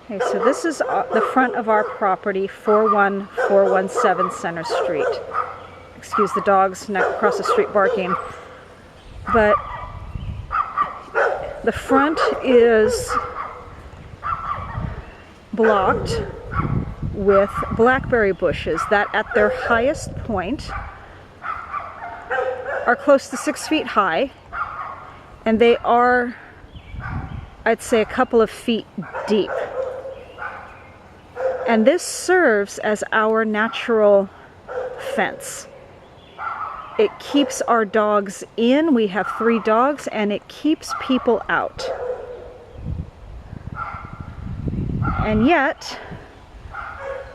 Okay, so this is the front of our property, 41417 Center Street. Excuse the dogs across the street barking. But the front is blocked with blackberry bushes that at their highest point are close to 6 feet high, and they are, I'd say, a couple of feet deep. And this serves as our natural fence. It keeps our dogs in. We have 3 dogs, and it keeps people out. And yet,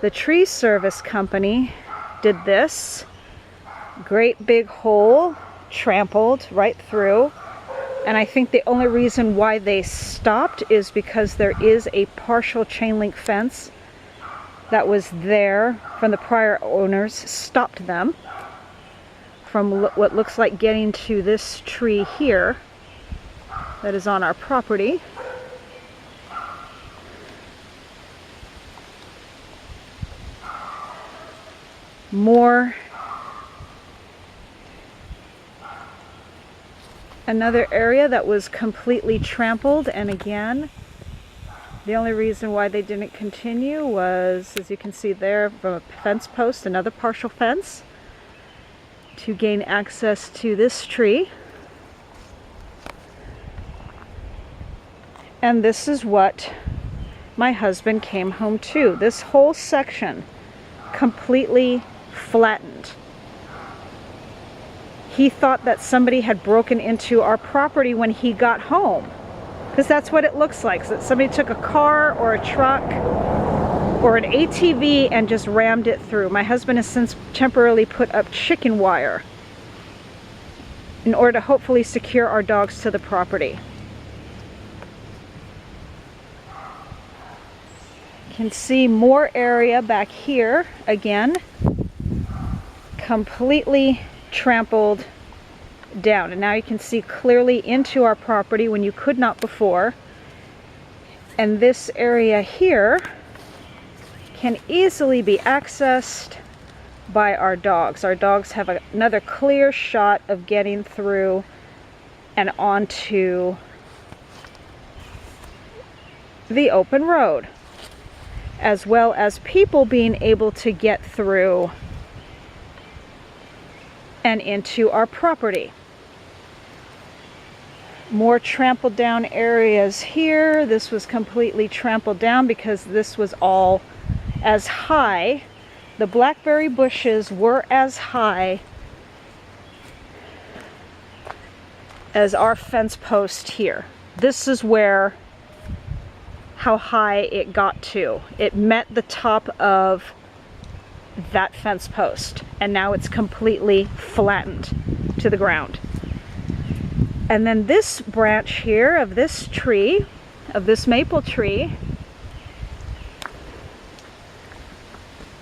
the tree service company did this great big hole, trampled right through. And I think the only reason why they stopped is because there is a partial chain link fence that was there from the prior owners, stopped them from what looks like getting to this tree here that is on our property. More. Another area that was completely trampled, and again, the only reason why they didn't continue was, as you can see there, from a fence post, another partial fence, to gain access to this tree. And this is what my husband came home to. This whole section completely flattened. He thought that somebody had broken into our property when he got home, because that's what it looks like, that somebody took a car or a truck or an ATV and just rammed it through. My husband has since temporarily put up chicken wire in order to hopefully secure our dogs to the property. You can see more area back here, again, completely trampled down. And now you can see clearly into our property when you could not before. And this area here can easily be accessed by our dogs. Our dogs have another clear shot of getting through and onto the open road, as well as people being able to get through and into our property. More trampled down areas here. This was completely trampled down because this was all as high. The blackberry bushes were as high as our fence post here. This is where, how high it got to. It met the top of that fence post, and now it's completely flattened to the ground. And then this branch here of this tree, of this maple tree,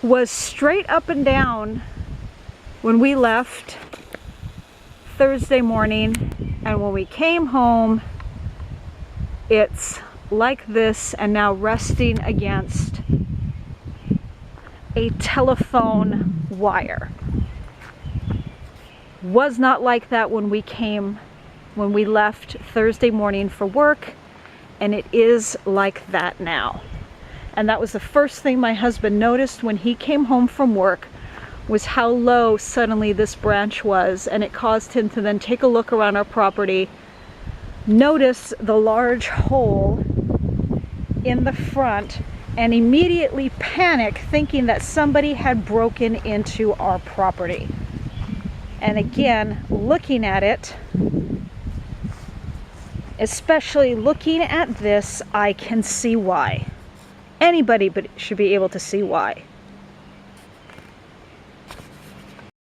was straight up and down when we left Thursday morning, and when we came home, it's like this and now resting against a telephone wire. Was not like that when we left Thursday morning for work, and it is like that now. And that was the first thing my husband noticed when he came home from work, was how low suddenly this branch was, and it caused him to then take a look around our property, notice the large hole in the front, and immediately panic, thinking that somebody had broken into our property. And again, looking at it, especially looking at this, I can see why. Anybody should be able to see why.